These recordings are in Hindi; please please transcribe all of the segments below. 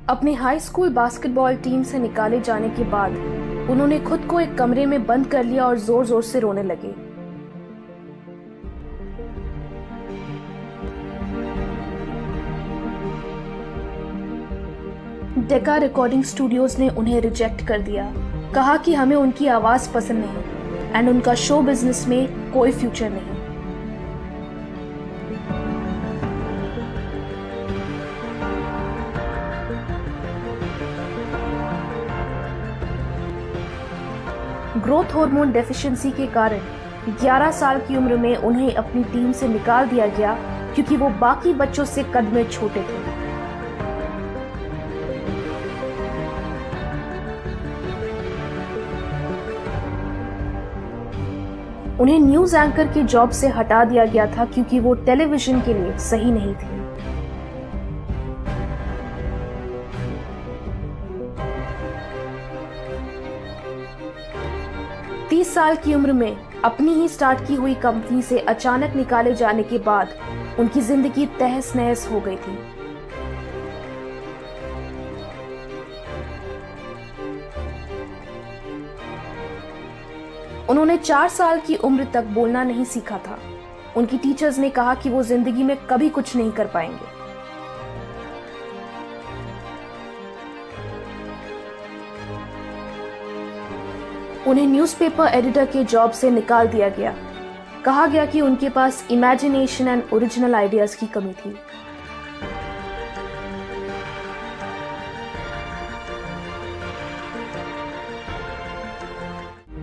अपने हाई स्कूल बास्केटबॉल टीम से निकाले जाने के बाद उन्होंने खुद को एक कमरे में बंद कर लिया और जोर जोर से रोने लगे। डेका रिकॉर्डिंग स्टूडियोज ने उन्हें रिजेक्ट कर दिया, कहा कि हमें उनकी आवाज पसंद नहीं एंड उनका शो बिजनेस में कोई फ्यूचर नहीं। ग्रोथ हार्मोन डेफिशिएंसी के कारण 11 साल की उम्र में उन्हें अपनी टीम से निकाल दिया गया क्योंकि वो बाकी बच्चों से कद में छोटे थे। उन्हें न्यूज एंकर की जॉब से हटा दिया गया था क्योंकि वो टेलीविजन के लिए सही नहीं थे। साल की उम्र में अपनी ही स्टार्ट की हुई कंपनी से अचानक निकाले जाने के बाद उनकी जिंदगी तहस नहस हो गई थी। उन्होंने 4 साल की उम्र तक बोलना नहीं सीखा था। उनकी टीचर्स ने कहा कि वो जिंदगी में कभी कुछ नहीं कर पाएंगे। उन्हें न्यूज़पेपर एडिटर के जॉब से निकाल दिया गया। कहा गया कि उनके पास इमेजिनेशन एंड ओरिजिनल आइडियाज की कमी थी।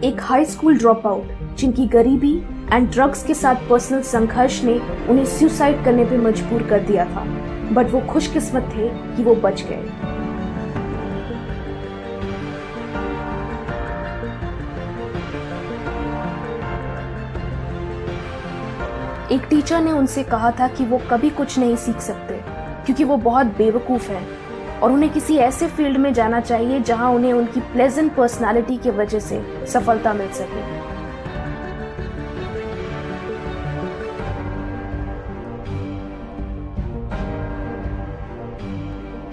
एक हाई स्कूल ड्रॉप आउट जिनकी गरीबी एंड ड्रग्स के साथ पर्सनल संघर्ष ने उन्हें सुसाइड करने पर मजबूर कर दिया था, बट वो खुशकिस्मत थे कि वो बच गए। एक टीचर ने उनसे कहा था कि वो कभी कुछ नहीं सीख सकते क्योंकि वो बहुत बेवकूफ हैं और उन्हें किसी ऐसे फील्ड में जाना चाहिए जहां उन्हें उनकी प्लेजेंट पर्सनालिटी की वजह से सफलता मिल सके।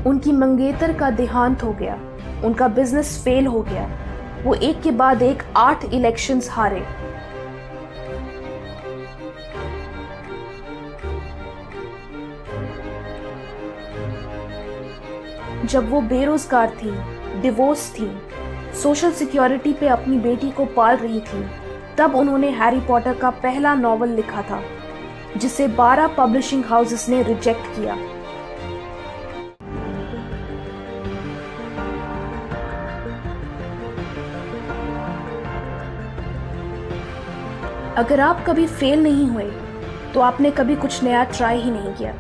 उनकी मंगेतर का देहांत हो गया, उनका बिजनेस फेल हो गया, वो एक के बाद एक 8 इलेक्शंस हारे। जब वो बेरोजगार थी, डिवोर्स थी, सोशल सिक्योरिटी पे अपनी बेटी को पाल रही थी, तब उन्होंने हैरी पॉटर का पहला नॉवल लिखा था जिसे 12 पब्लिशिंग हाउसेस ने रिजेक्ट किया। अगर आप कभी फेल नहीं हुए तो आपने कभी कुछ नया ट्राई ही नहीं किया।